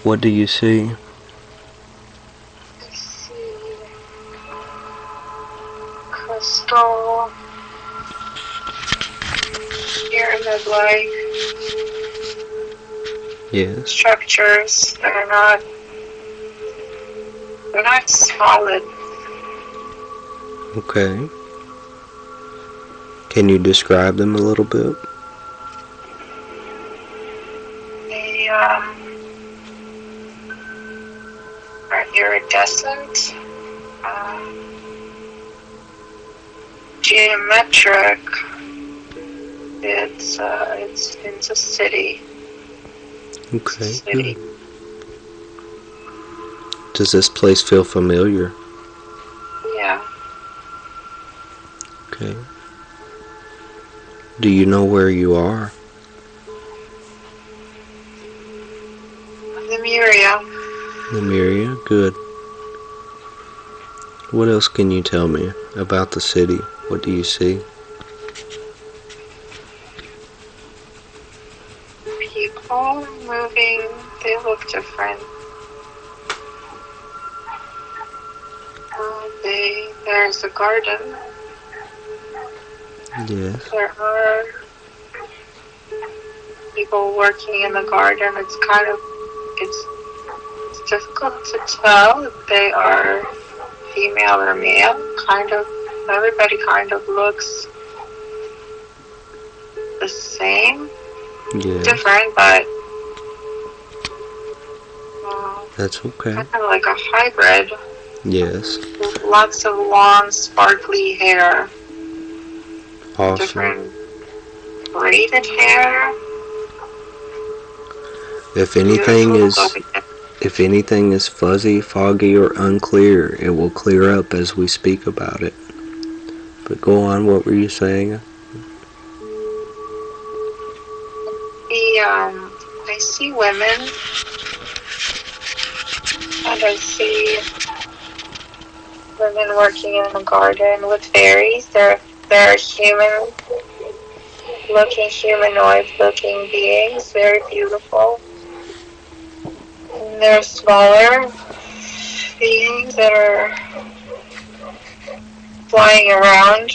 What do you see? I see crystal, pyramid-like Yes. structures that are not solid. Okay. Can you describe them a little bit? They are iridescent, geometric. It's a city. Okay. City. Good. Does this place feel familiar? Yeah. Okay. Do you know where you are? Lemuria. Lemuria? Good. What else can you tell me about the city? What do you see? People moving, they look different. There's a garden. Yes. There are people working in the garden. It's difficult to tell if they are female or male. Everybody kind of looks the same. Yes. Different, but That's okay. kind of like a hybrid. Yes. With lots of long, sparkly hair. Awesome. Different braided hair. If anything is fuzzy, foggy, or unclear, it will clear up as we speak about it. But go on, what were you saying? I see women, and I see women working in the garden with fairies. They're humanoid-looking beings, very beautiful. And they're smaller beings that are flying around.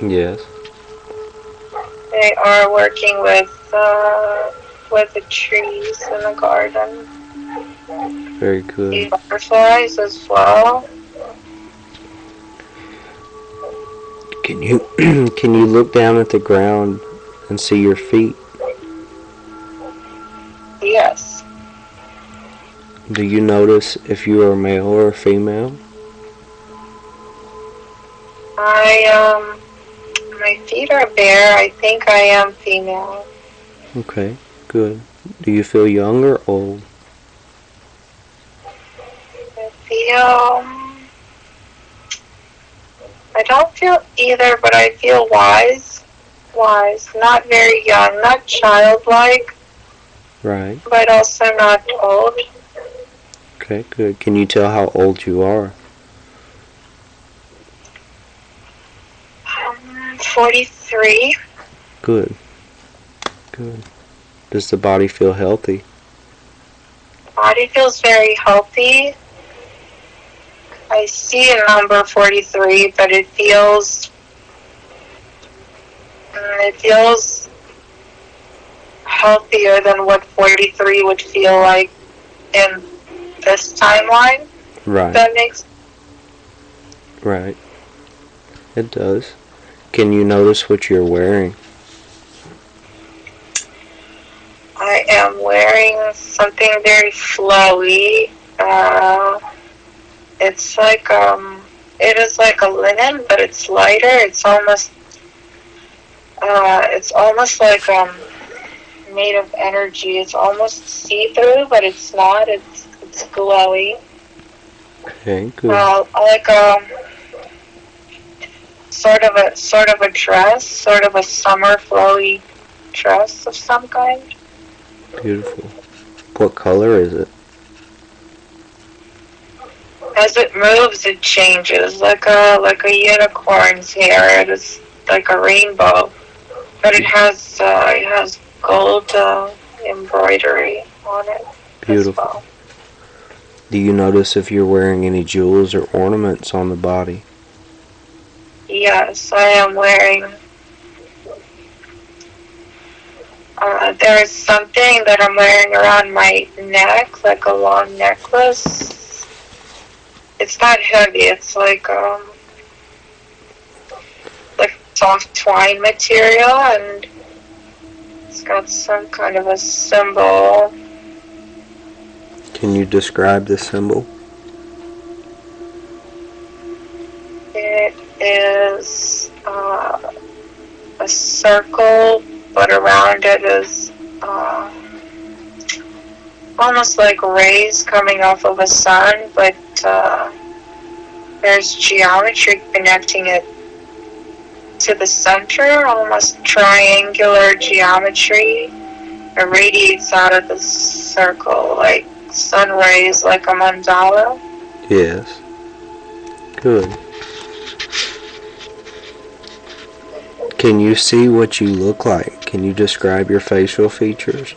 Yes. They are working with the trees in the garden. Very good. The butterflies as well. Can you look down at the ground and see your feet? Yes. Do you notice if you are male or female? My feet are bare. I think I am female. Okay, good. Do you feel young or old? I don't feel either, but I feel wise. Not very young, not childlike. Right. But also not old. Okay, good. Can you tell how old you are? 43. Good. Does the body feel healthy? The body feels very healthy. I see a number 43, but it feels healthier than what 43 would feel like in this timeline. Right. That makes sense. Right. It does. Can you notice what you're wearing? I am wearing something very flowy. It is like a linen, but it's lighter. It's almost like made of energy. It's almost see-through, but it's not. It's glowy. Okay, good. Like sort of a dress, sort of a summer flowy dress of some kind. Beautiful. What color is it? As it moves, it changes, like a unicorn's hair. It is like a rainbow, but it has gold embroidery on it. as Beautiful. well. Do you notice if you're wearing any jewels or ornaments on the body? Yes, I am wearing. There is something that I'm wearing around my neck, like a long necklace. It's not heavy. It's like soft twine material, and it's got some kind of a symbol. Can you describe the symbol? It is a circle, but around it is almost like rays coming off of a sun, but there's geometry connecting it to the center, almost triangular geometry. It radiates out of the circle like sun rays, like a mandala. Yes. Good. Can you see what you look like? Can you describe your facial features?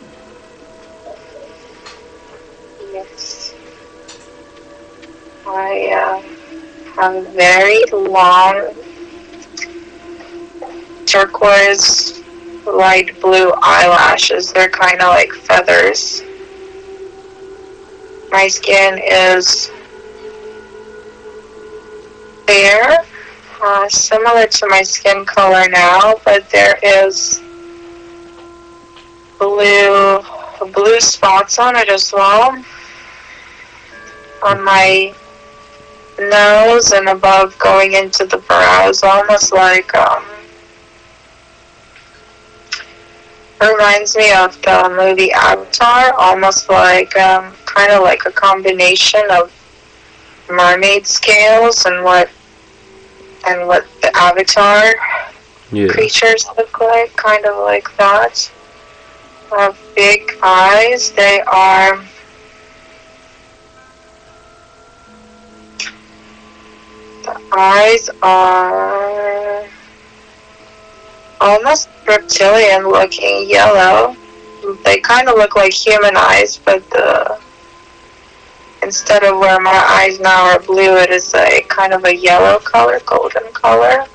Yes. I have very long turquoise light blue eyelashes. They're kind of like feathers. My skin is fair, similar to my skin color now, but there is blue spots on it as well. On my nose and above, going into the brows, almost like reminds me of the movie Avatar, almost like kind of like a combination of mermaid scales and what the Avatar creatures look like, kind of like that. Big eyes. The eyes are almost reptilian looking, yellow. They kind of look like human eyes, but instead of where my eyes now are blue, it is a kind of a yellow color, golden color.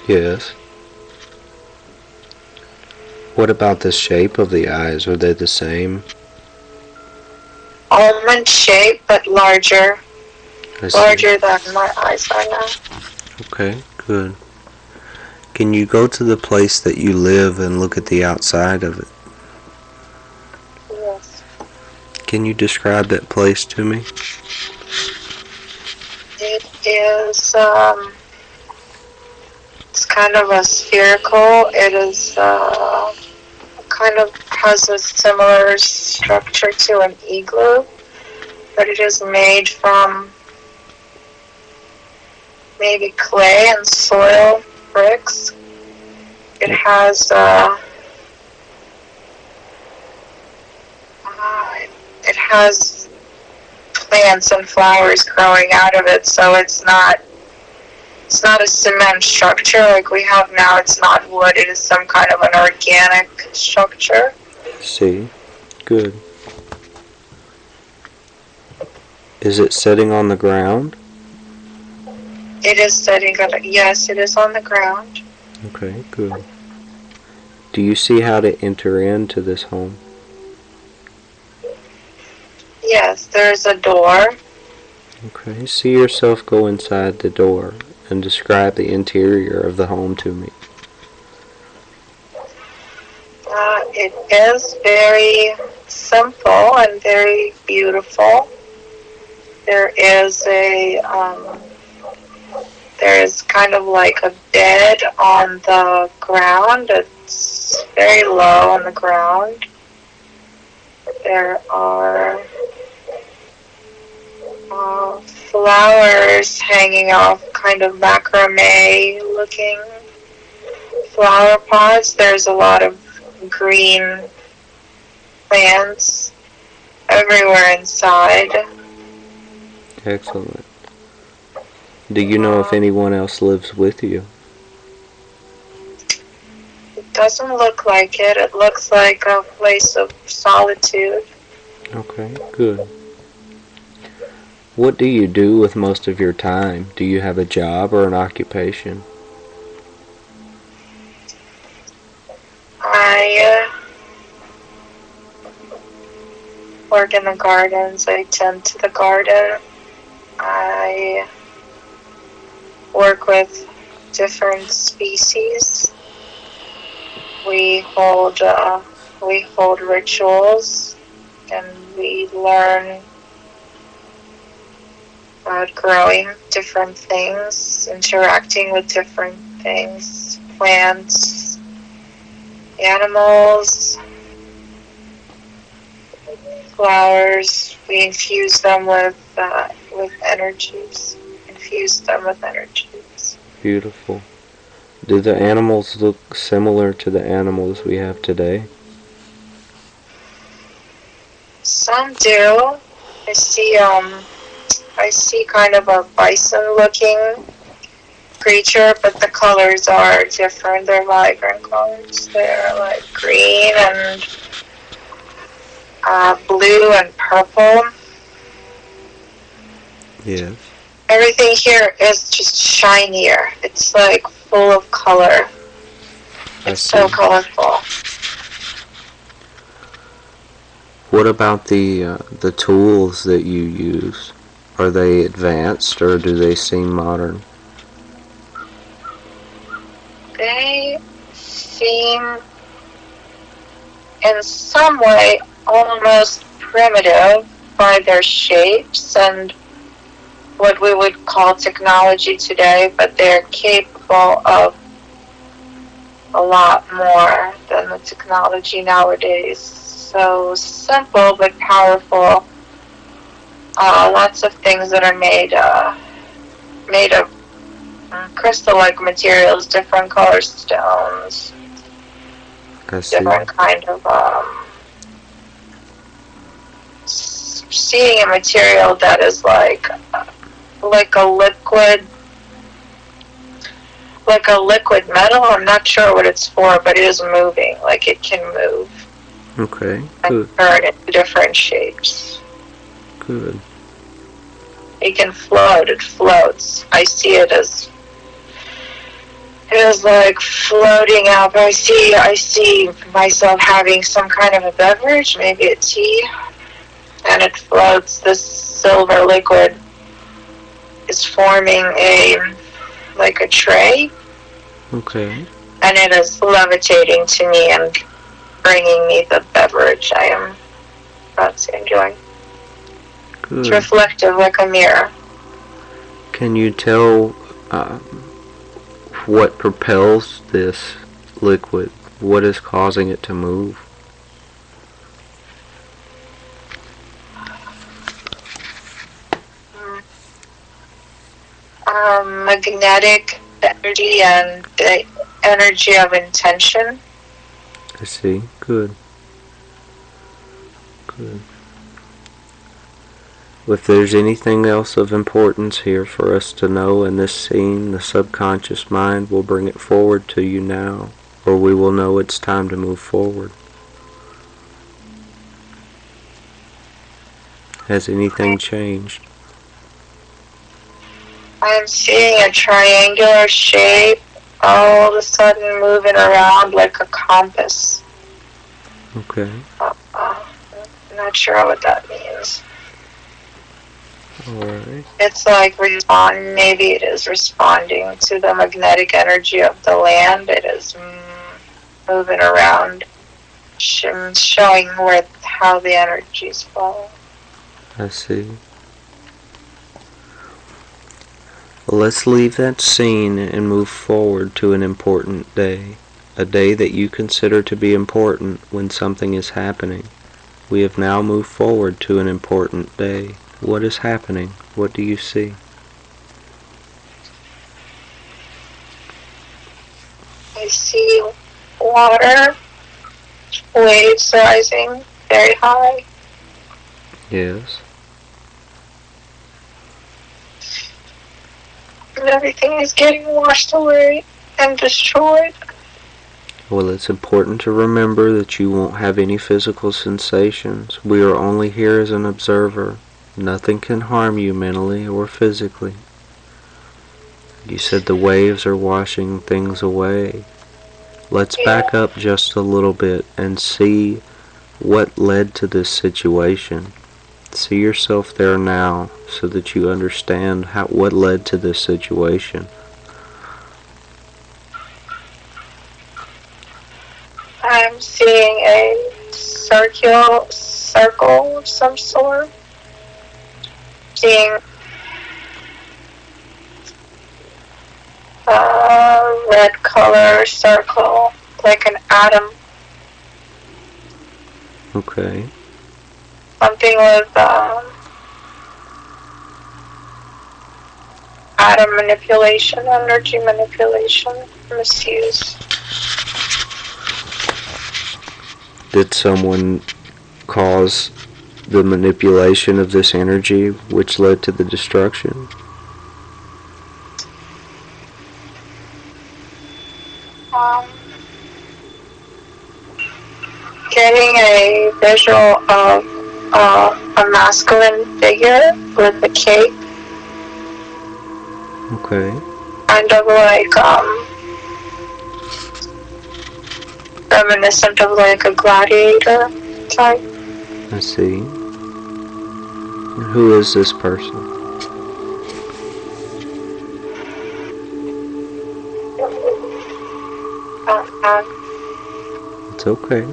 Yes. What about the shape of the eyes? Are they the same? Almond shape, but larger. Larger than my eyes are now. Okay, good. Can you go to the place that you live and look at the outside of it? Yes. Can you describe that place to me? It is, it's kind of a spherical. It is, kind of has a similar structure to an igloo, but it is made from maybe clay and soil bricks. It has plants and flowers growing out of it, so it's not a cement structure like we have now. It's not wood. It is some kind of an organic structure. See, good. Is it sitting on the ground? It is sitting on, yes, it is on the ground. Okay, good. Do you see how to enter into this home? Yes, there's a door. Okay, see yourself go inside the door and describe the interior of the home to me. It is very simple and very beautiful. There is kind of like a bed on the ground. It's very low on the ground. There are flowers hanging off, kind of macrame looking flower pots. There's a lot of green plants everywhere inside. Excellent. Do you know if anyone else lives with you? It doesn't look like it. It looks like a place of solitude. Okay, good. What do you do with most of your time? Do you have a job or an occupation? I work in the gardens. I tend to the garden. I work with different species. We hold rituals, and we learn about growing different things, interacting with different things, plants, animals, flowers. We infuse them with energies. Infuse them with energies. Beautiful. Do the animals look similar to the animals we have today? Some do. I see kind of a bison-looking creature, but the colors are different. They're vibrant colors. They're like green and blue and purple. Yes. Everything here is just shinier. It's like full of color. It's so colorful. What about the tools that you use? Are they advanced or do they seem modern? They seem in some way almost primitive by their shapes and what we would call technology today, but they're capable of a lot more than the technology nowadays. So simple but powerful. Lots of things that are made of crystal-like materials, different color stones, different kind of seeing a material that is like a liquid metal. I'm not sure what it's for, but it is moving. Like it can move. Okay, good. And turn into different shapes. Good. It can float. It floats. I see it as like floating up. I see myself having some kind of a beverage, maybe a tea, and it floats. This silver liquid is forming a tray. Okay. And it is levitating to me and bringing me the beverage I am about to enjoy. Good. It's reflective like a mirror. Can you tell what propels this liquid? What is causing it to move? Magnetic energy and the energy of intention. I see. Good. Good. If there's anything else of importance here for us to know in this scene, the subconscious mind will bring it forward to you now, or we will know it's time to move forward. Has anything changed? I'm seeing a triangular shape all of a sudden moving around like a compass. Okay. I'm not sure what that means. Alright. It's like maybe it is responding to the magnetic energy of the land. It is moving around, showing how the energies flow. I see. Well, let's leave that scene and move forward to an important day. A day that you consider to be important when something is happening. We have now moved forward to an important day. What is happening? What do you see? I see water, waves rising very high. Yes. And everything is getting washed away and destroyed. Well, it's important to remember that you won't have any physical sensations. We are only here as an observer. Nothing can harm you mentally or physically. You said the waves are washing things away. Let's back up just a little bit and see what led to this situation. See yourself there now so that you understand what led to this situation. I'm seeing a circle of some sort. Seeing a red color circle, like an atom. Okay. Something with atom manipulation, energy manipulation, misuse. Did someone cause the manipulation of this energy which led to the destruction? Getting a visual of a masculine figure with a cape. Okay. Kind of like reminiscent of like a gladiator type. I see. Who is this person? It's okay.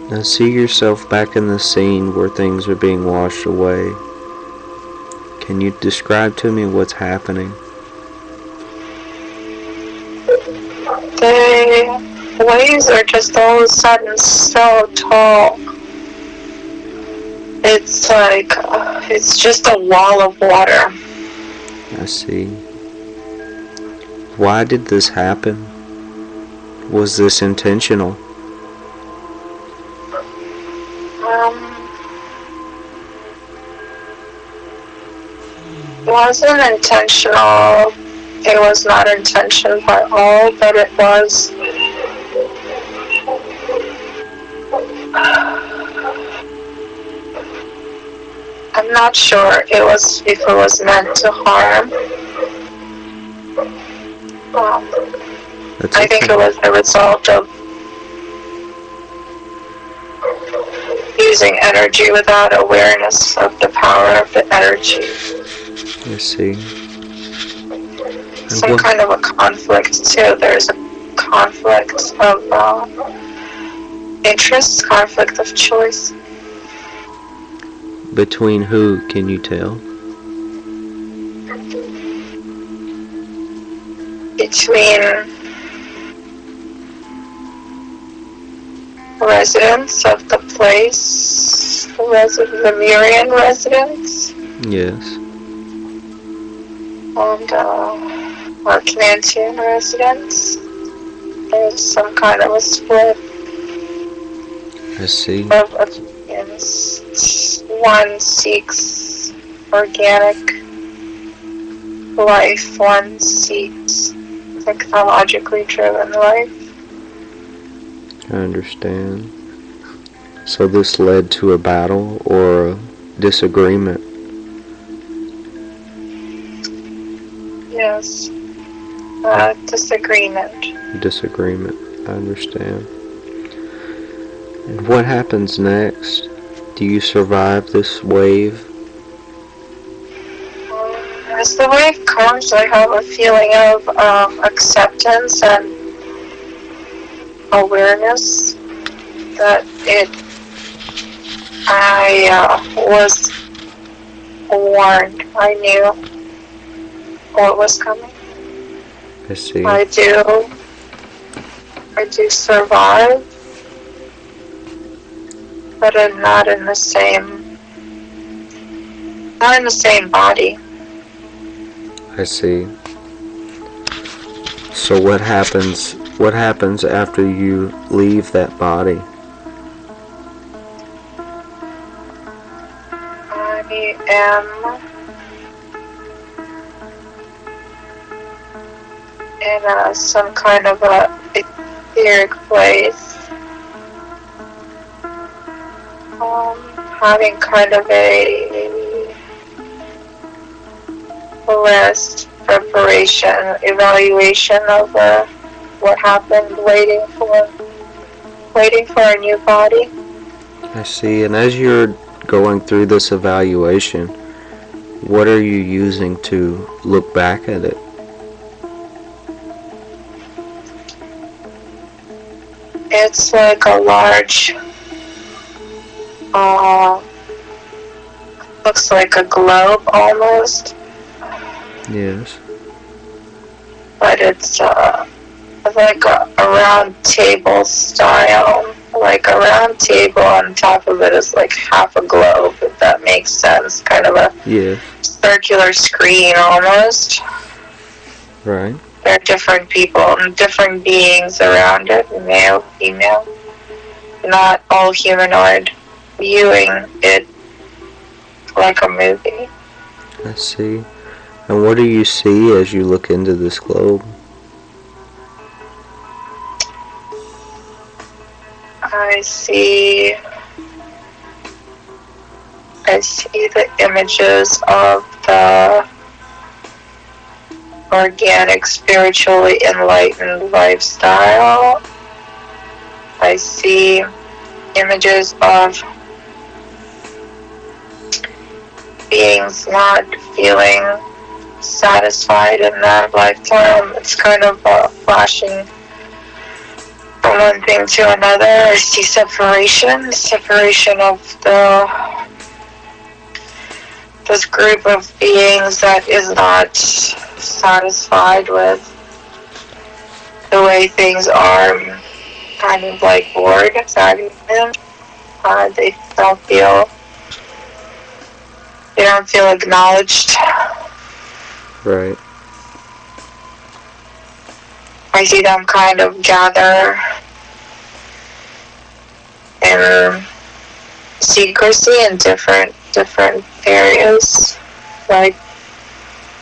Now see yourself back in the scene where things are being washed away. Can you describe to me what's happening? The waves are just all of a sudden so tall. It's like, it's just a wall of water. I see. Why did this happen? Was this intentional? It wasn't intentional. It was not intentional at all, but it was. I'm not sure if it was meant to harm. I think it was the result of using energy without awareness of the power of the energy. I see. Some kind of a conflict too. There's a conflict of interest, conflict of choice. Between who, can you tell? Between residents of the place, Lemurian residents. Yes. And Atlantean residents. There's some kind of a split I see. of opinions. One seeks organic life, one seeks technologically driven life. I understand. So this led to a battle or a disagreement? Yes. Disagreement. Disagreement. I understand. And what happens next? Do you survive this wave? As the wave comes, I have a feeling of acceptance and awareness that I was warned. I knew what was coming. I see. I do survive, but I'm not in the same body. I see. So what happens after you leave that body? I am some kind of a etheric place. Having kind of a rest, preparation, evaluation of what happened, waiting for a new body. I see. And as you're going through this evaluation, what are you using to look back at it? It's like a large, looks like a globe almost. Yes. But it's like a round table style. Like a round table, on top of it is like half a globe, if that makes sense. Kind of a circular screen almost. Right. There are different people and different beings around it, male, female. Not all humanoid, viewing it like a movie. I see. And what do you see as you look into this globe? I see the images of the organic, spiritually enlightened lifestyle. I see images of beings not feeling satisfied in that lifetime. It's kind of flashing from one thing to another. I see separation of this group of beings that is not satisfied with the way things are, kind of like bored, stagnant. They don't feel acknowledged. Right. I see them kind of gather in secrecy in different areas, like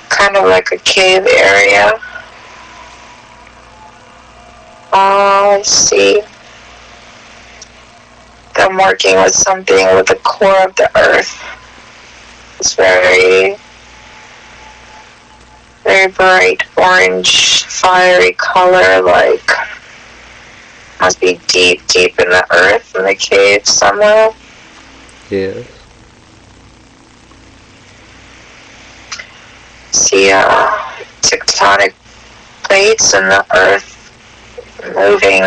kind of like a cave area. I see them working with something with the core of the earth. It's very, very bright orange, fiery color, like must be deep in the earth, in the cave somewhere. Yes. See tectonic plates in the earth moving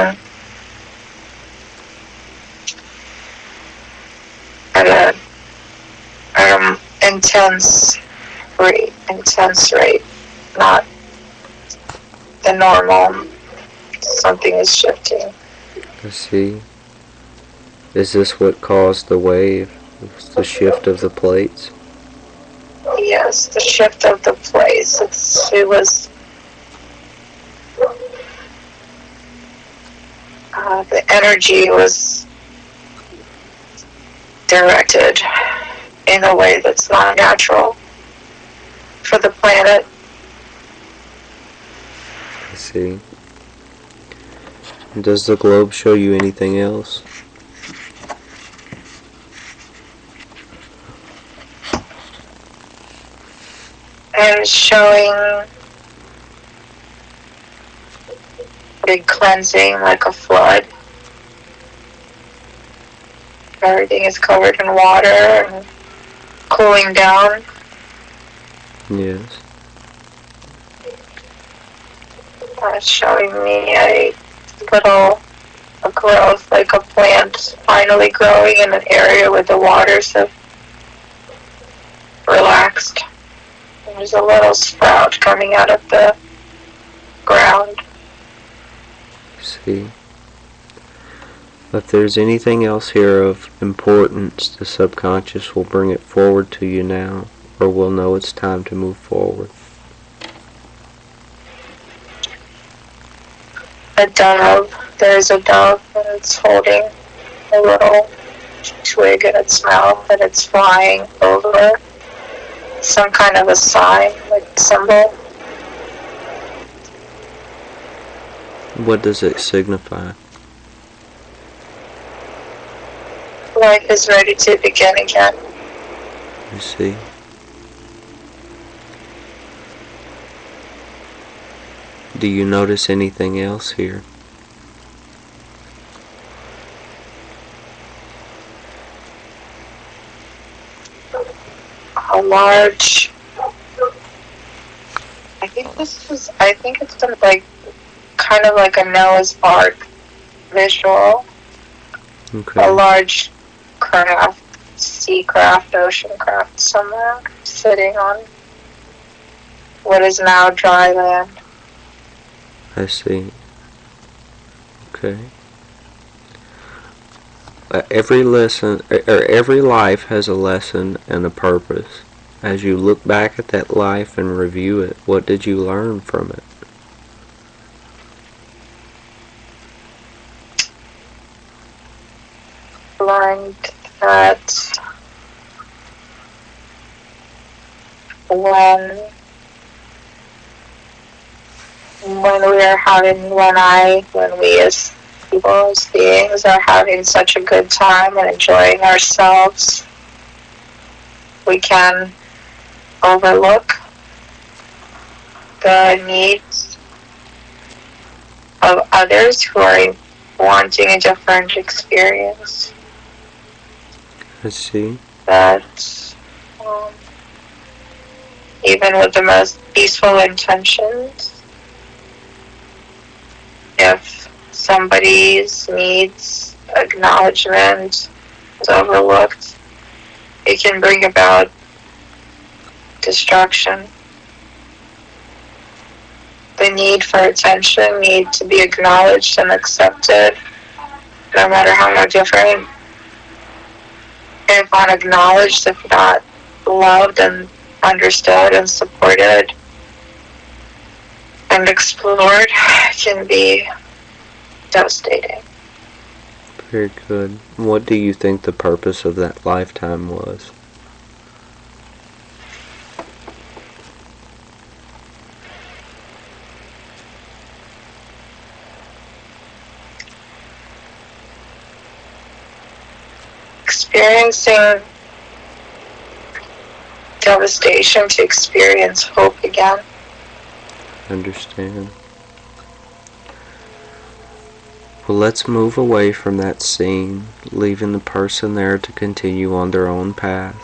at an intense rate, not the normal. Something is shifting. I see. Is this what caused the wave? It's the shift of the plates? Yes, the shift of the place. It was the energy was directed in a way that's not natural for the planet. I see. Does the globe show you anything else? And showing big cleansing like a flood. Everything is covered in water and cooling down. Yes. Showing me a growth, like a plant finally growing in an area where the waters have relaxed. There's a little sprout coming out of the ground. See. If there's anything else here of importance, the subconscious will bring it forward to you now, or we'll know it's time to move forward. A dove. There's a dove and it's holding a little twig in its mouth and it's flying over some kind of a sign, like symbol. What does it signify? Life is ready to begin again. You see? Do you notice anything else here? A large, I think it's like kind of like a Noah's Ark visual. Okay. A large craft, sea craft, ocean craft somewhere, sitting on what is now dry land. I see. Okay. Every lesson, or every life has a lesson and a purpose. As you look back at that life and review it, what did you learn from it? Learned that when we as people, as beings, are having such a good time and enjoying ourselves, we can overlook the needs of others who are wanting a different experience. I see. That even with the most peaceful intentions, if somebody's needs acknowledgement is overlooked, it can bring about destruction. The need for attention need to be acknowledged and accepted, no matter how different. If unacknowledged, if not loved and understood and supported and explored, can be devastating. Very good. What do you think the purpose of that lifetime was? Experiencing devastation to experience hope again. Understand. Well, let's move away from that scene, leaving the person there to continue on their own path.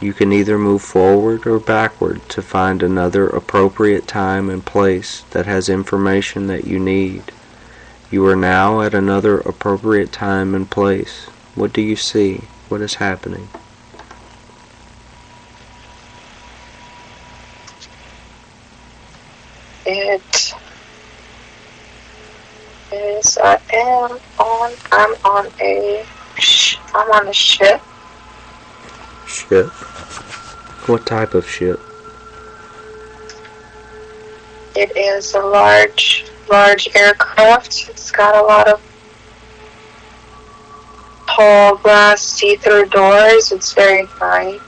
You can either move forward or backward to find another appropriate time and place that has information that you need. You are now at another appropriate time and place. What do you see? What is happening? It is I'm on a ship. Ship? What type of ship? It is a large aircraft. It's got a lot of tall glass see-through doors. It's very bright.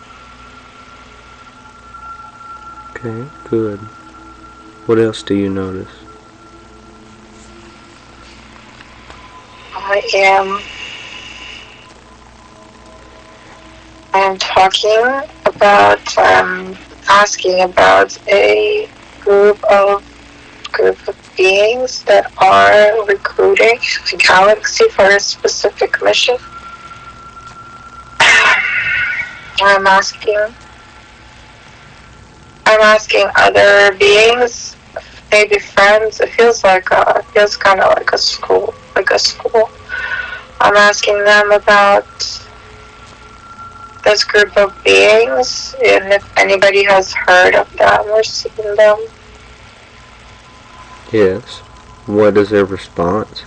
Okay, good. What else do you notice? I am talking about, asking about a group of beings that are recruiting the galaxy for a specific mission. I'm asking other beings, maybe friends. It feels kind of like a school. I'm asking them about this group of beings and if anybody has heard of them or seen them. Yes. What is their response?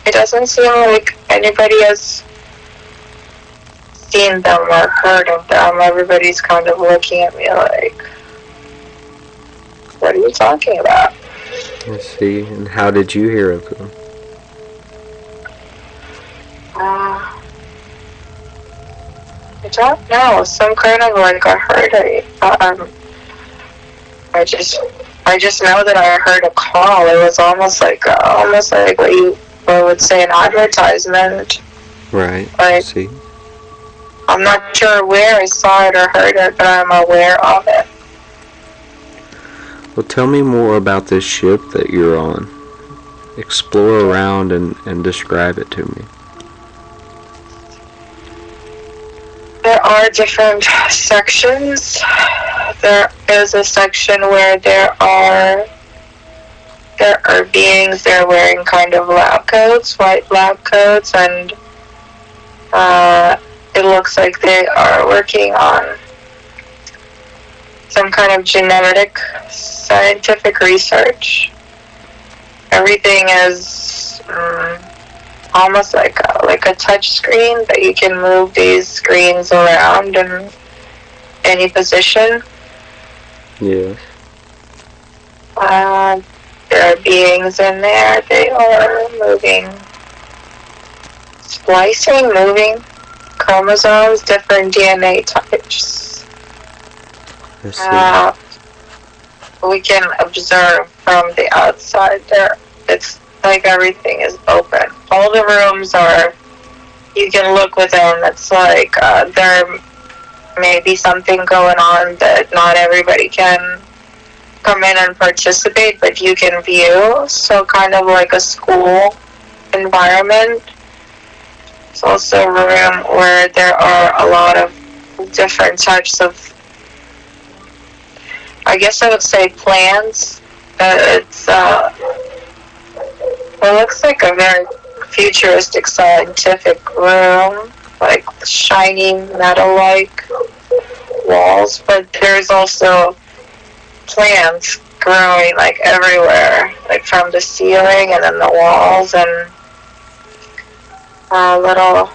It doesn't seem like anybody has seen them or heard of them. Everybody's kind of looking at me like, what are you talking about? I see. And how did you hear of them? I don't know. Some kind of like I heard I just know that I heard a call. It was almost like what you would say an advertisement. Right. Like, See. I'm not sure where I saw it or heard it, but I'm aware of it. Well, tell me more about this ship that you're on. Explore around and describe it to me. There are different sections. There is a section where there are beings. They're wearing kind of lab coats, white lab coats, and it looks like they are working on some kind of genetic scientific research. Everything is almost like a touch screen, but you can move these screens around in any position. Yes. There are beings in there. They are moving, moving chromosomes, different DNA types. I see. We can observe from the outside there. It's like everything is open. All the rooms are, you can look within. It's like there may be something going on that not everybody can come in and participate, but you can view. So kind of like a school environment. It's also a room where there are a lot of different types of, I guess I would say, plants. It looks like a very futuristic scientific room, like shiny metal-like walls, but there's also plants growing like everywhere, like from the ceiling and then the walls, and little,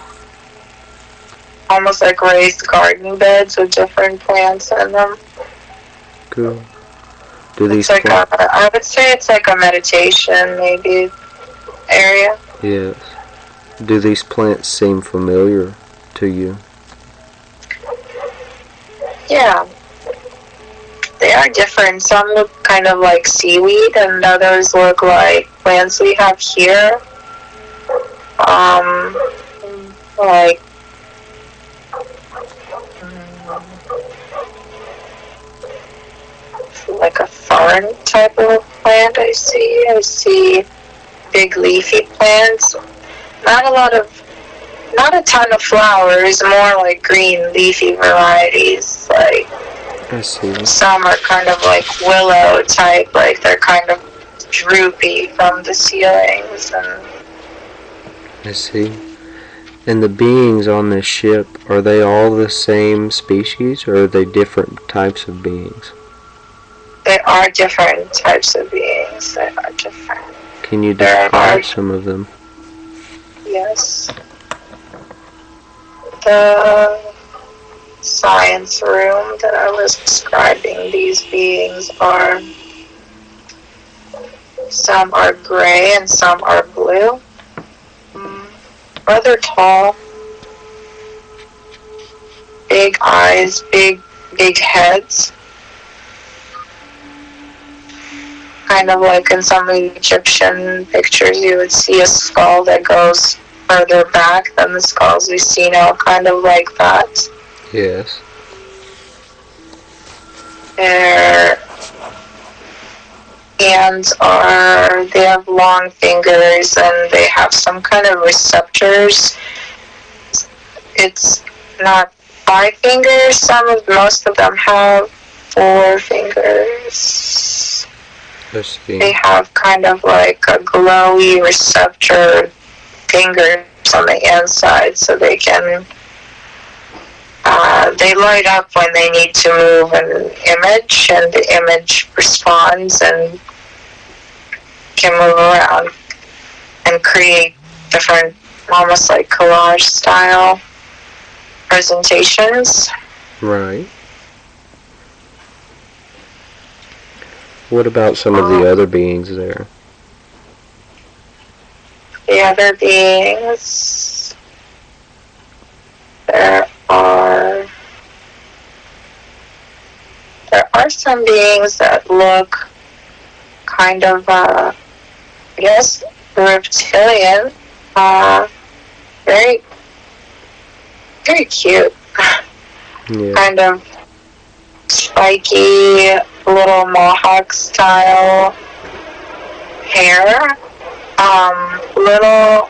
almost like raised garden beds with different plants in them. Cool. Do these It's like I would say it's like a meditation maybe area. Yes. Do these plants seem familiar to you? Yeah. They are different. Some look kind of like seaweed and others look like plants we have here. Like a fern type of plant I see big leafy plants. Not a ton of flowers, more like green leafy varieties. Like, I see. some are kind of like willow type, like they're kind of droopy from the ceilings. And I see. And the beings on this ship, are they all the same species, or are they different types of beings? they are different types of beings. They are different. Can you describe some of them? Yes. The science room that I was describing, these beings are, some are gray and some are blue. Rather tall. Big eyes, big heads. Kind of like in some Egyptian pictures, you would see a skull that goes further back than the skulls we see now, kind of like that. Yes. Their hands they have long fingers and they have some kind of receptors. It's not 5 fingers, most of them have 4 fingers. I see. They have kind of like a glowy receptor fingers on the inside, so they can, they light up when they need to move an image, and the image responds and can move around and create different, almost like collage style presentations. Right. What about some of the other beings there? The other beings, there are are some beings that look kind of, I guess, reptilian. Very, very cute. Yeah. Kind of spiky, little mohawk style hair. Little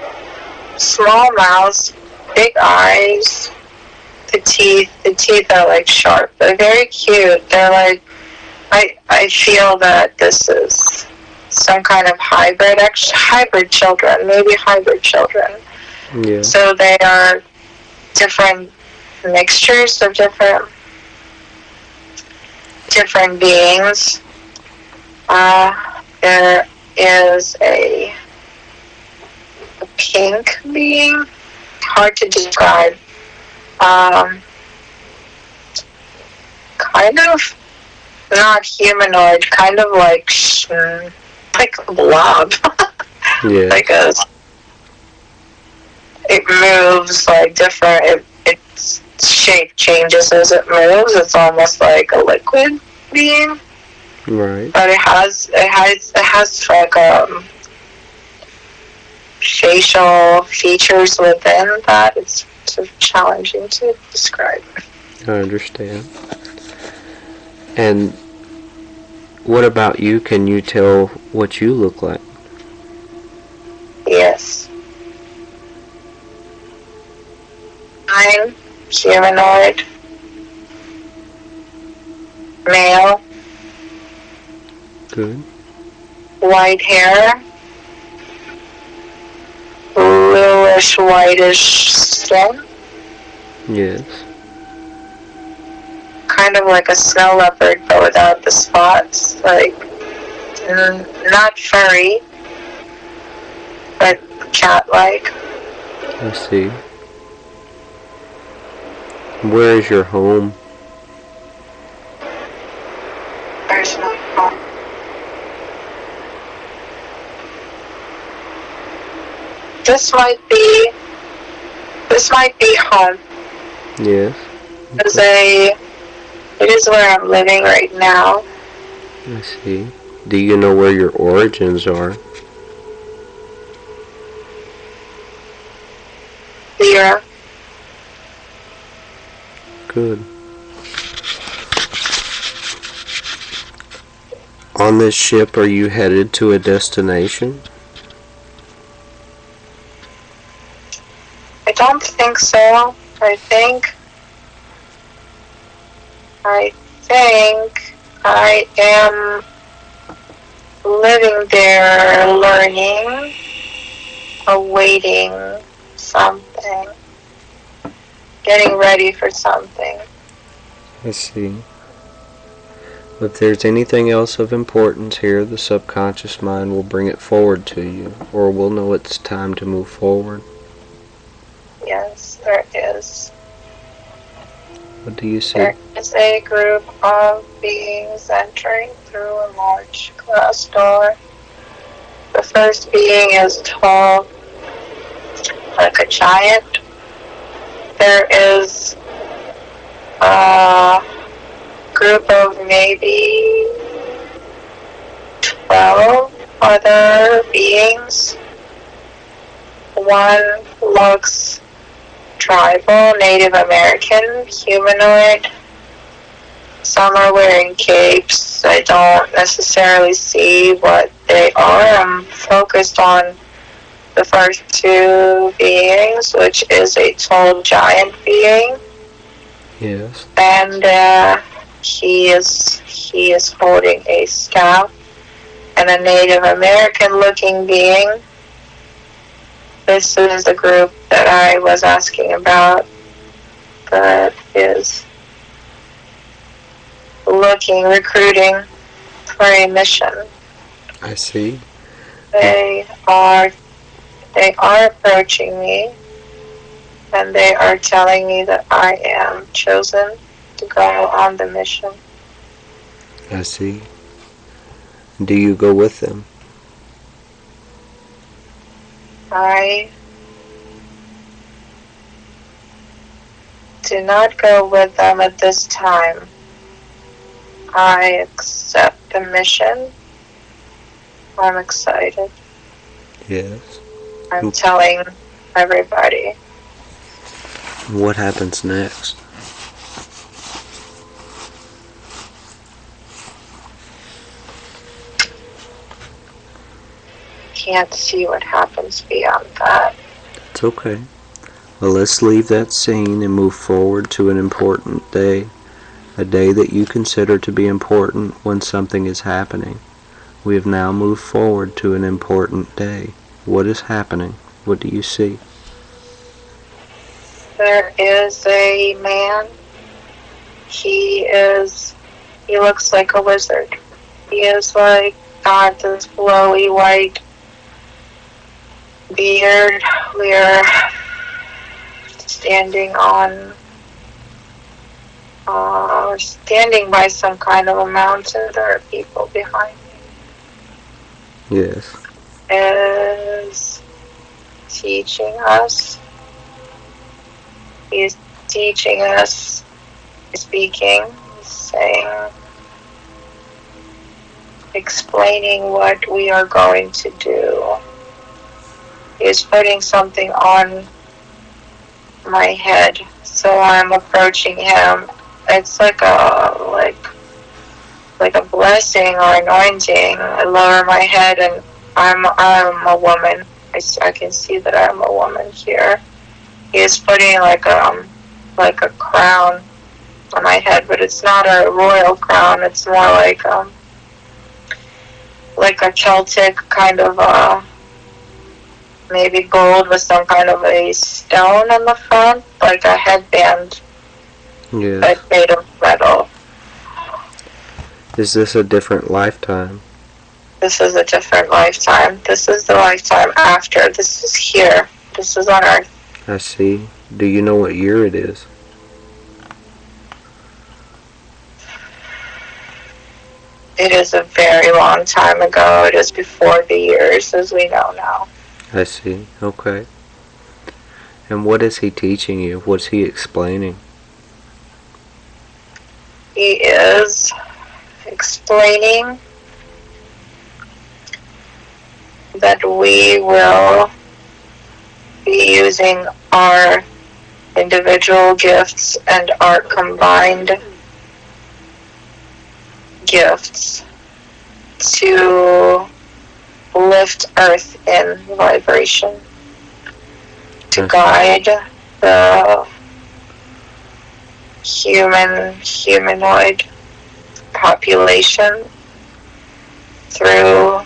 small mouths, big eyes. The teeth are like sharp. They're very cute. They're like, I feel that this is some kind of hybrid children, maybe hybrid children. Yeah. So they are different mixtures of different beings. There is a pink being, hard to describe. Kind of not humanoid, kind of like a blob. Yeah. Like it moves like different. Its shape changes as it moves. It's almost like a liquid being. Right. But it has like facial features within that. It's sort of challenging to describe. I understand. And what about you? Can you tell what you look like? Yes. I'm humanoid, male, Good. white hair, bluish whitish skin, Yes. kind of like a snow leopard but without the spots, like not furry, but cat-like. I see. Where is your home? There's no home. This might be home. Yes. It is where I'm living right now. I see. Do you know where your origins are? Lyra. Good. On this ship, are you headed to a destination? I don't think so. I think I am living there, learning, awaiting something, getting ready for something. I see. If there's anything else of importance here, the subconscious mind will bring it forward to you, or we'll know it's time to move forward. Yes, there is. What do you see? There is a group of beings entering through a large glass door. The first being is tall, like a giant. There is a group of maybe 12 other beings. One looks tribal, Native American, humanoid. Some are wearing capes. I don't necessarily see what they are. I'm focused on the first two beings, which is a tall giant being. Yes. And he is holding a staff. And a Native American looking being. This is the group that I was asking about that is recruiting for a mission. I see. They are approaching me, and they are telling me that I am chosen to go on the mission. I see. Do you go with them? I do not go with them at this time. I accept the mission. I'm excited. Yes. I'm telling everybody. What happens next? Can't see what happens beyond that. It's okay. Well, let's leave that scene and move forward to an important day. A day that you consider to be important when something is happening. We have now moved forward to an important day. What is happening? What do you see? There is a man. He looks like a wizard. He is like got this flowy white beard. We are standing by some kind of a mountain. There are people behind me. Yes. Is teaching us. He's teaching us, speaking, saying, explaining what we are going to do. He's putting something on my head, so I'm approaching him. It's like a blessing or anointing. I lower my head, and I'm a woman. I can see that I'm a woman here. He is putting like a crown on my head, but it's not a royal crown. It's more like a Celtic kind of maybe gold with some kind of a stone in the front, like a headband. Yes. But made of metal. Is this a different lifetime? This is a different lifetime. This is the lifetime after. This is here. This is on Earth. I see. Do you know what year it is? It is a very long time ago. It is before the years as we know now. I see. Okay. And what is he teaching you? What's he explaining? He is explaining that we will be using our individual gifts and our combined gifts to lift Earth in vibration, to guide the humanoid population through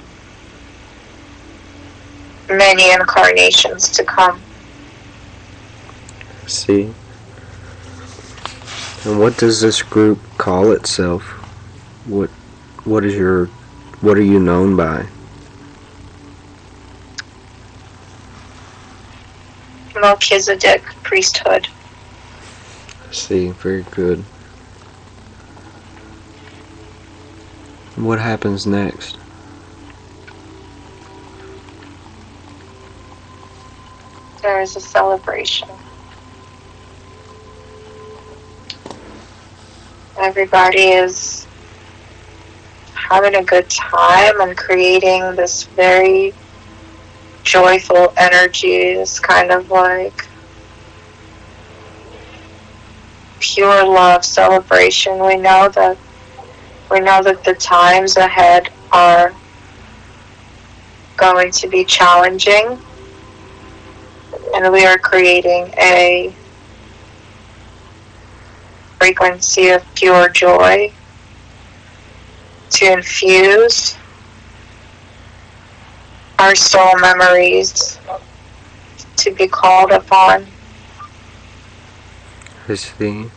many incarnations to come. See. And what does this group call itself? What are you known by? Melchizedek Priesthood. See, very good. What happens next? There is a celebration. Everybody is having a good time and creating this very joyful energy. It's kind of like pure love celebration. We know that the times ahead are going to be challenging, and we are creating a frequency of pure joy to infuse our soul memories to be called upon. I see.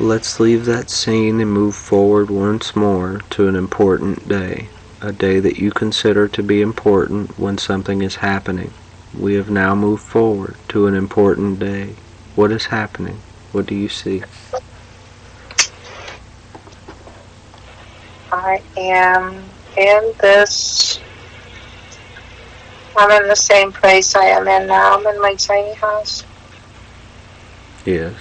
Let's leave that scene and move forward once more to an important day, a day that you consider to be important when something is happening. We have now moved forward to an important day. What is happening? What do you see? I am in this. I'm in the same place I am in now. I'm in my tiny house. Yes.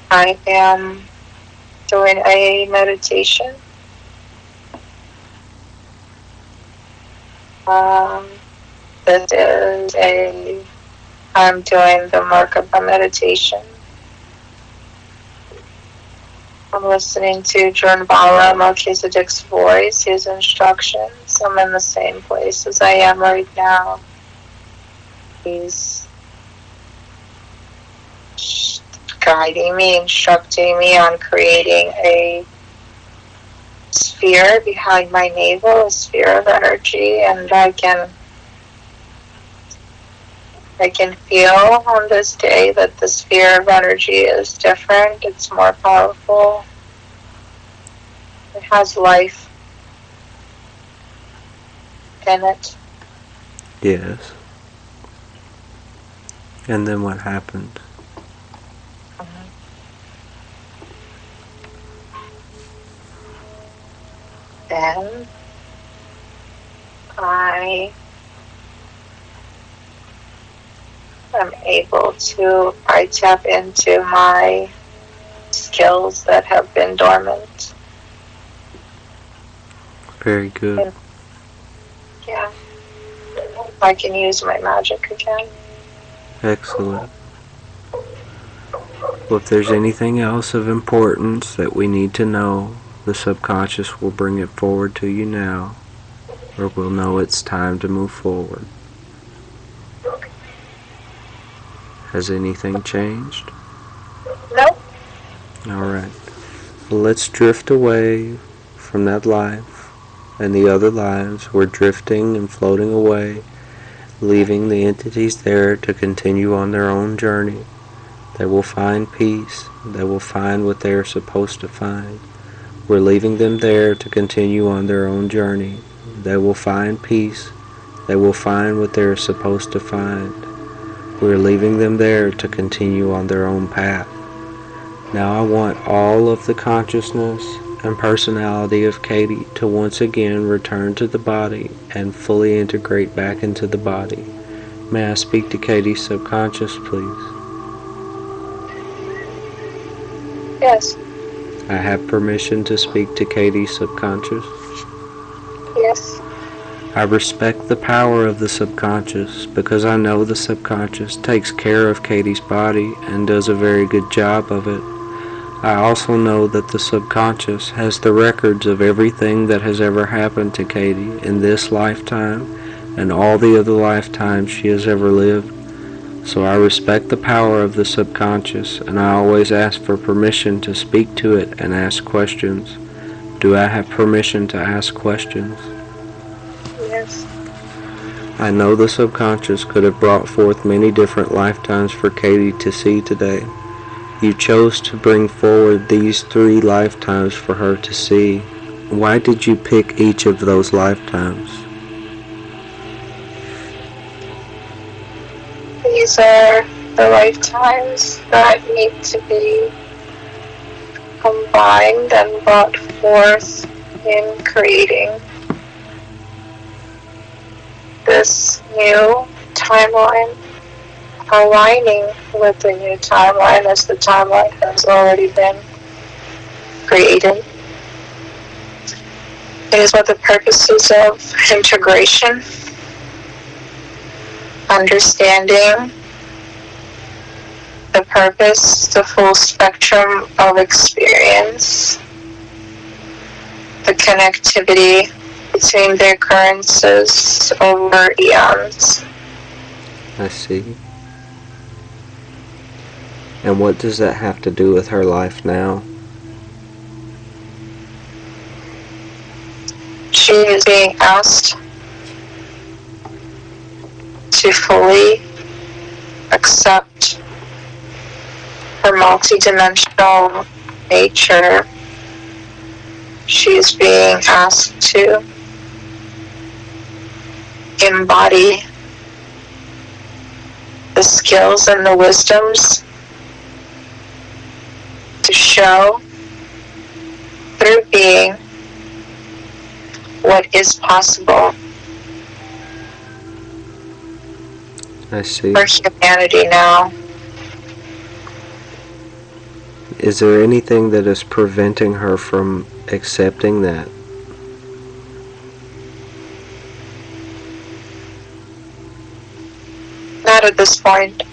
I am doing a meditation. This is I'm doing the Merkaba meditation. I'm listening to Jernbala, Melchizedek's voice, his instructions. I'm in the same place as I am right now. He's guiding me, instructing me on creating a sphere behind my navel, a sphere of energy, and I can feel on this day that the sphere of energy is different. It's more powerful. It has life in it. Yes. And then what happened? Then I tap into my skills that have been dormant. Very good. And, yeah. I can use my magic again. Excellent. Well, if there's anything else of importance that we need to know, the subconscious will bring it forward to you now, or we'll know it's time to move forward. Has anything changed? Nope. Alright. Well, let's drift away from that life and the other lives. We're drifting and floating away, leaving the entities there to continue on their own journey. They will find peace. They will find what they are supposed to find. We're leaving them there to continue on their own journey. They will find peace. They will find what they are supposed to find. We're leaving them there to continue on their own path. Now I want all of the consciousness and personality of Katie to once again return to the body and fully integrate back into the body. May I speak to Katie's subconscious, please? Yes. I have permission to speak to Katie's subconscious. Yes. I respect the power of the subconscious because I know the subconscious takes care of Katie's body and does a very good job of it. I also know that the subconscious has the records of everything that has ever happened to Katie in this lifetime and all the other lifetimes she has ever lived. So I respect the power of the subconscious, and I always ask for permission to speak to it and ask questions. Do I have permission to ask questions? Yes. I know the subconscious could have brought forth many different lifetimes for Katie to see today. You chose to bring forward these 3 lifetimes for her to see. Why did you pick each of those lifetimes? These are the lifetimes that need to be combined and brought forth in creating this new timeline, aligning with the new timeline as the timeline has already been created. It is what the purposes of integration, understanding the purpose, the full spectrum of experience, the connectivity between the occurrences over eons. I see. And what does that have to do with her life now? She is being asked to fully accept her multidimensional nature. She is being asked to embody the skills and the wisdoms to show through being what is possible I see. for humanity now. Is there anything that is preventing her from accepting that? Not at this point.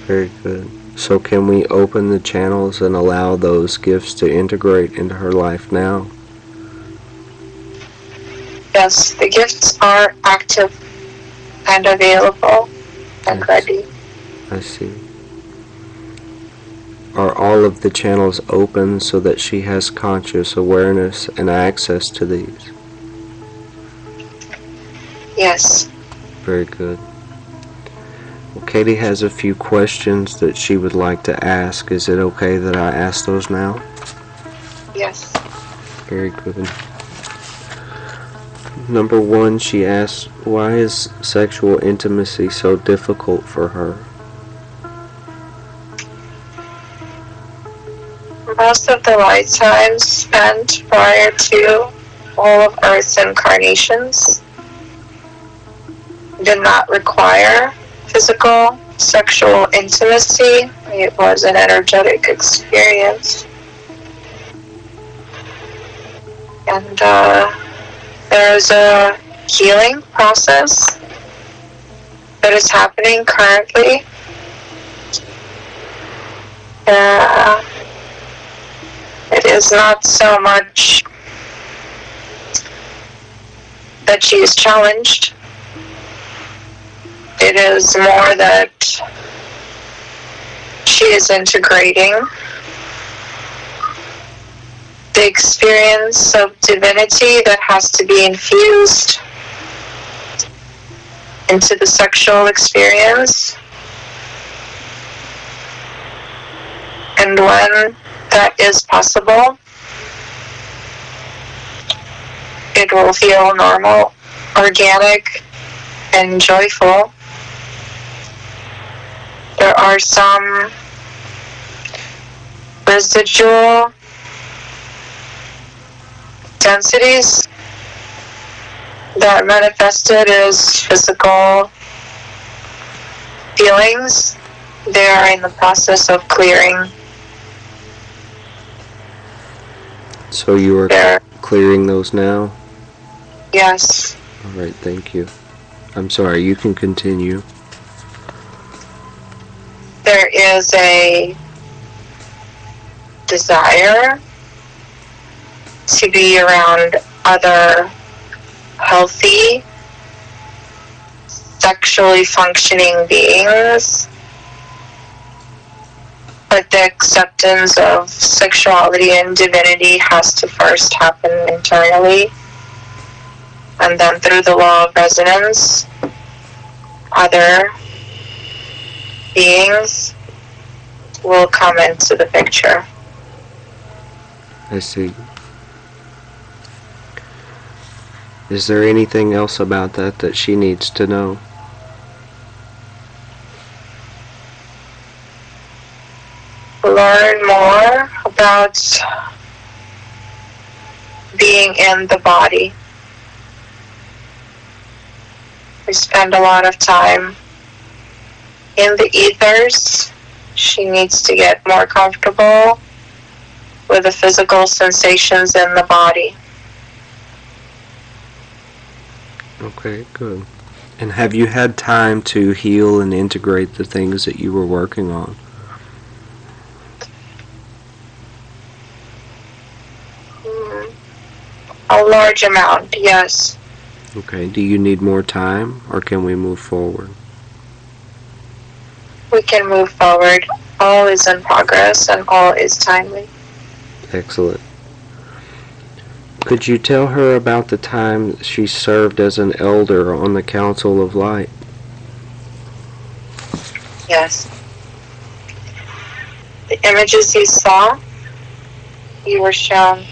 Very good. So can we open the channels and allow those gifts to integrate into her life now? Yes, the gifts are active and available and ready. I see. Are all of the channels open so that she has conscious awareness and access to these? Yes. Very good. Well, Katie has a few questions that she would like to ask. Is it okay that I ask those now? Yes. Very good. Number one, she asks, why is sexual intimacy so difficult for her? Most of the lifetimes spent prior to all of Earth's incarnations did not require physical sexual intimacy. It was an energetic experience. And there's a healing process that is happening currently. It is not so much that she is challenged. It is more that she is integrating the experience of divinity that has to be infused into the sexual experience. And when that is possible, it will feel normal, organic, and joyful. There are some residual densities that manifested as physical feelings. They are in the process of clearing. So you are clearing those now? Yes. All right, thank you. I'm sorry, you can continue. There is a desire to be around other healthy, sexually functioning beings. But the acceptance of sexuality and divinity has to first happen internally. And then through the law of resonance, other beings will come into the picture. I see. Is there anything else about that she needs to know? Learn more about being in the body. We spend a lot of time in the ethers. She needs to get more comfortable with the physical sensations in the body. Okay, good. And have you had time to heal and integrate the things that you were working on? A large amount, yes. Okay, do you need more time, or can we move forward? We can move forward. All is in progress and all is timely. Excellent. Could you tell her about the time she served as an elder on the Council of Light? Yes. The images you saw, you were shown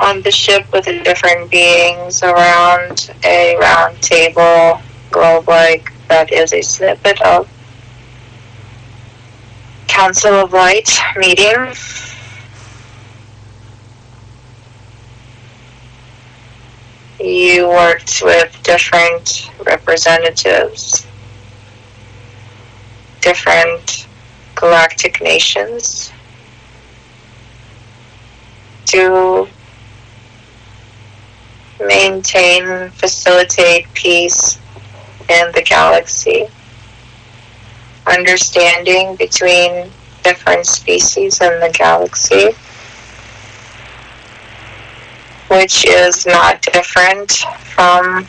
on the ship with the different beings around a round table, globe-like, that is a snippet of Council of Light meeting. You worked with different representatives different galactic nations to maintain, facilitate peace in the galaxy, understanding between different species in the galaxy, which is not different from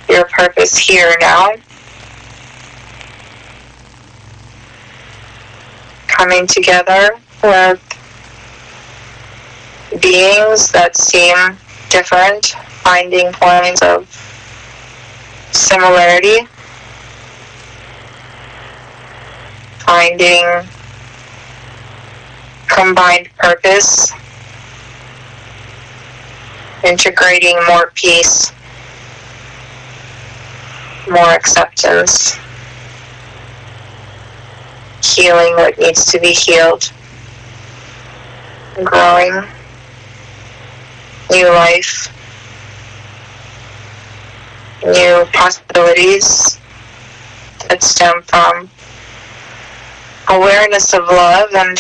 your purpose here now. Coming together with beings that seem different, finding points of similarity, finding combined purpose, integrating more peace, more acceptance, healing what needs to be healed, growing new life, new possibilities that stem from awareness of love and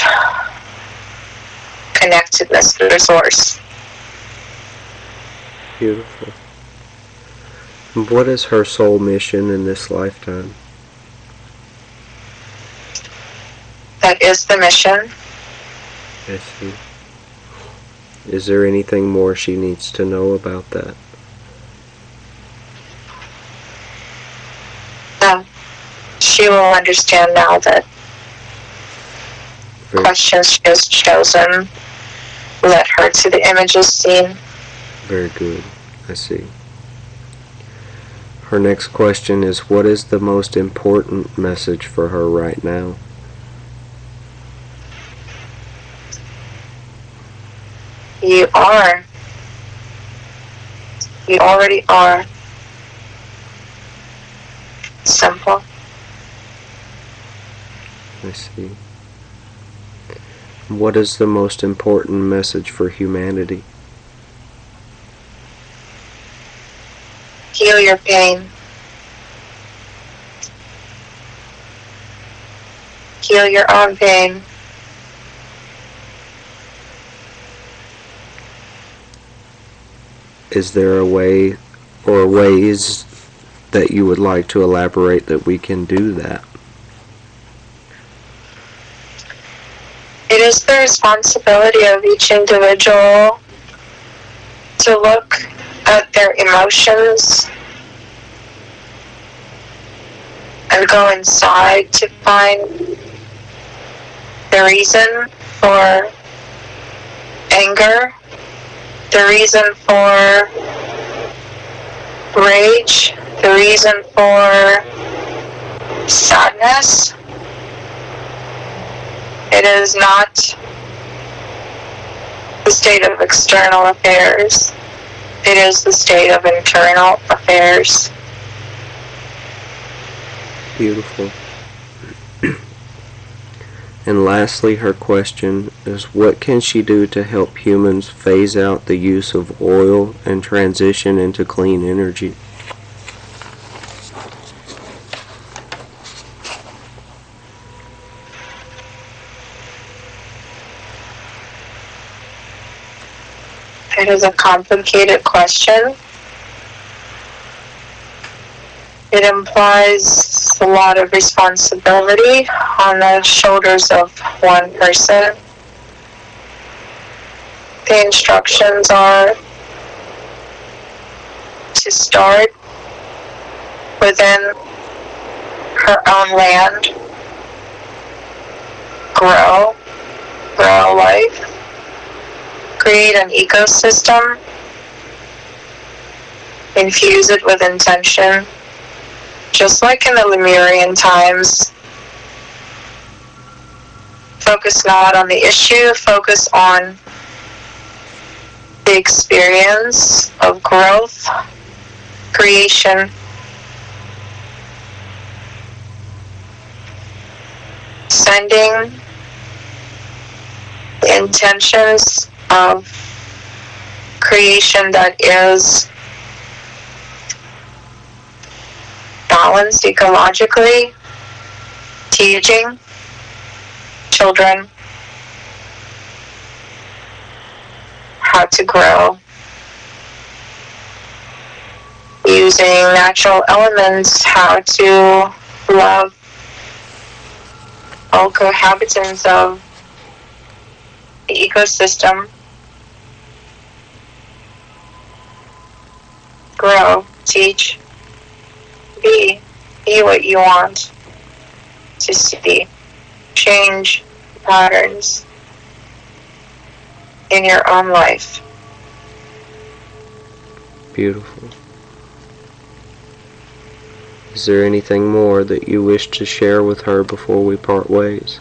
connectedness to the source. Beautiful. And what is her soul mission in this lifetime? That is the mission. I see. Is there anything more she needs to know about that? No. She will understand now that questions she has chosen led her to the images seen. Very good. I see. Her next question is, what is the most important message for her right now? You are. You already are. Simple. I see. What is the most important message for humanity? Heal your pain. Heal your own pain. Is there a way or ways that you would like to elaborate that we can do that? It is the responsibility of each individual to look at their emotions and go inside to find the reason for anger, the reason for rage, the reason for sadness. It is not the state of external affairs. It is the state of internal affairs. Beautiful. And lastly, her question is, what can she do to help humans phase out the use of oil and transition into clean energy? It is a complicated question. It implies a lot of responsibility on the shoulders of one person. The instructions are to start within her own land, grow life, create an ecosystem, infuse it with intention. Just like in the Lemurian times, focus not on the issue, focus on the experience of growth, creation, sending the intentions of creation that is balanced ecologically, teaching children how to grow using natural elements, how to love all cohabitants of the ecosystem, grow, teach, be what you want to see, change patterns in your own life. Beautiful. Is there anything more that you wish to share with her before we part ways?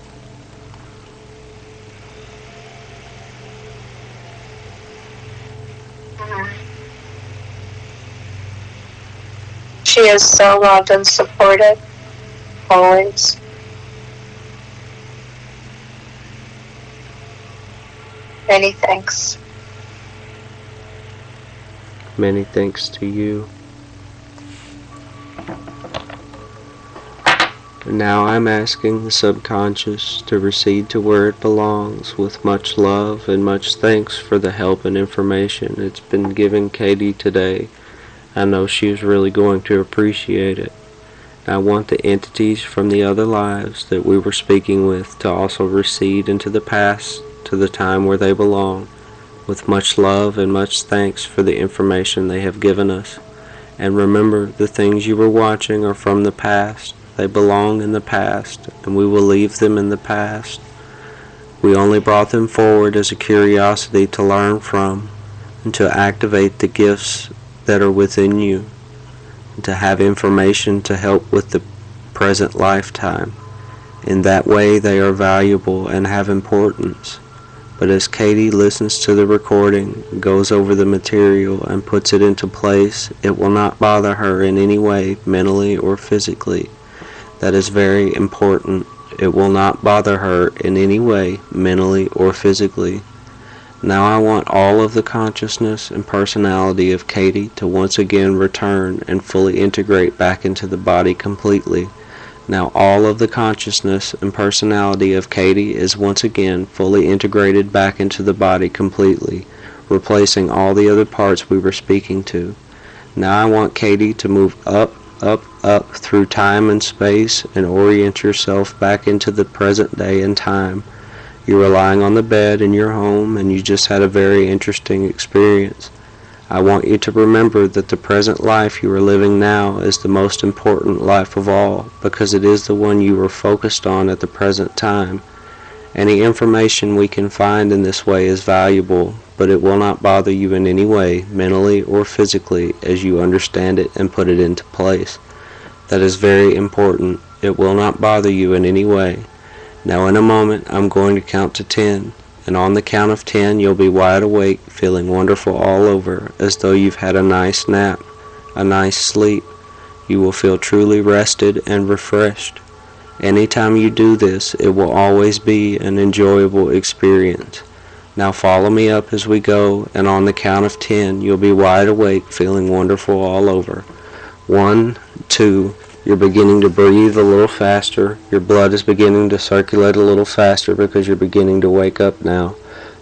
She is so loved and supported, always. Many thanks. Many thanks to you. Now I'm asking the subconscious to recede to where it belongs with much love and much thanks for the help and information it's been giving Katie today. I know she is really going to appreciate it. I want the entities from the other lives that we were speaking with to also recede into the past to the time where they belong, with much love and much thanks for the information they have given us. And remember, the things you were watching are from the past. They belong in the past, and we will leave them in the past. We only brought them forward as a curiosity to learn from and to activate the gifts that are within you, and to have information to help with the present lifetime. In that way they are valuable and have importance. But as Katie listens to the recording, goes over the material, and puts it into place, it will not bother her in any way, mentally or physically. That is very important. It will not bother her in any way, mentally or physically. Now I want all of the consciousness and personality of Katie to once again return and fully integrate back into the body completely. Now all of the consciousness and personality of Katie is once again fully integrated back into the body completely, replacing all the other parts we were speaking to. Now I want Katie to move up through time and space and orient yourself back into the present day and time. You're lying on the bed in your home and you just had a very interesting experience. I want you to remember that the present life you are living now is the most important life of all, because it is the one you are focused on at the present time. Any information we can find in this way is valuable, but it will not bother you in any way, mentally or physically, as you understand it and put it into place. That is very important. It will not bother you in any way. Now in a moment I'm going to count to 10, and on the count of 10 you'll be wide awake, feeling wonderful all over, as though you've had a nice nap, a nice sleep. You will feel truly rested and refreshed. Anytime you do this, it will always be an enjoyable experience. Now follow me up as we go, and on the count of 10 you'll be wide awake, feeling wonderful all over. 1, 2, you're beginning to breathe a little faster. Your blood is beginning to circulate a little faster because you're beginning to wake up now.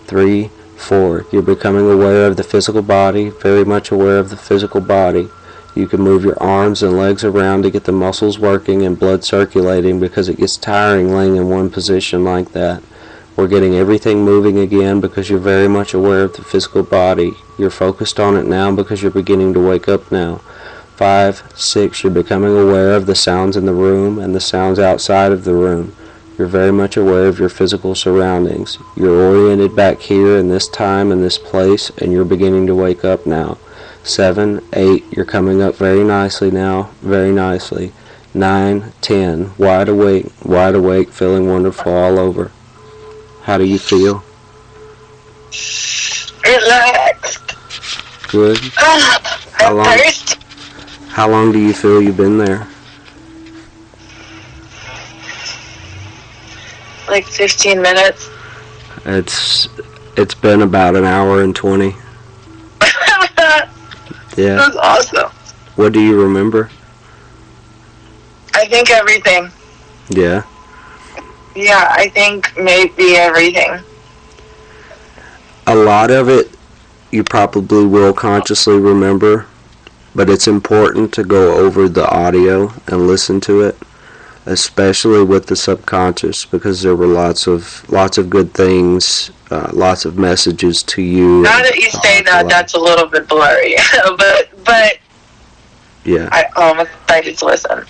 3, 4, you're becoming aware of the physical body, very much aware of the physical body. You can move your arms and legs around to get the muscles working and blood circulating, because it gets tiring laying in one position like that. We're getting everything moving again because you're very much aware of the physical body. You're focused on it now because you're beginning to wake up now. 5, 6, you're becoming aware of the sounds in the room and the sounds outside of the room. You're very much aware of your physical surroundings. You're oriented back here in this time and this place, and you're beginning to wake up now. 7, 8, you're coming up very nicely now, very nicely. 9, 10, wide awake, feeling wonderful all over. How do you feel? Relaxed. Good. How long do you feel you've been there? Like 15 minutes. It's been about an hour and 20. Yeah. That's awesome. What do you remember? I think everything. Yeah? Yeah, I think maybe everything. A lot of it you probably will consciously remember, but it's important to go over the audio and listen to it, especially with the subconscious, because there were lots of good things, lots of messages to you. Now that you say that, that's a little bit blurry, but yeah, I'm excited to listen.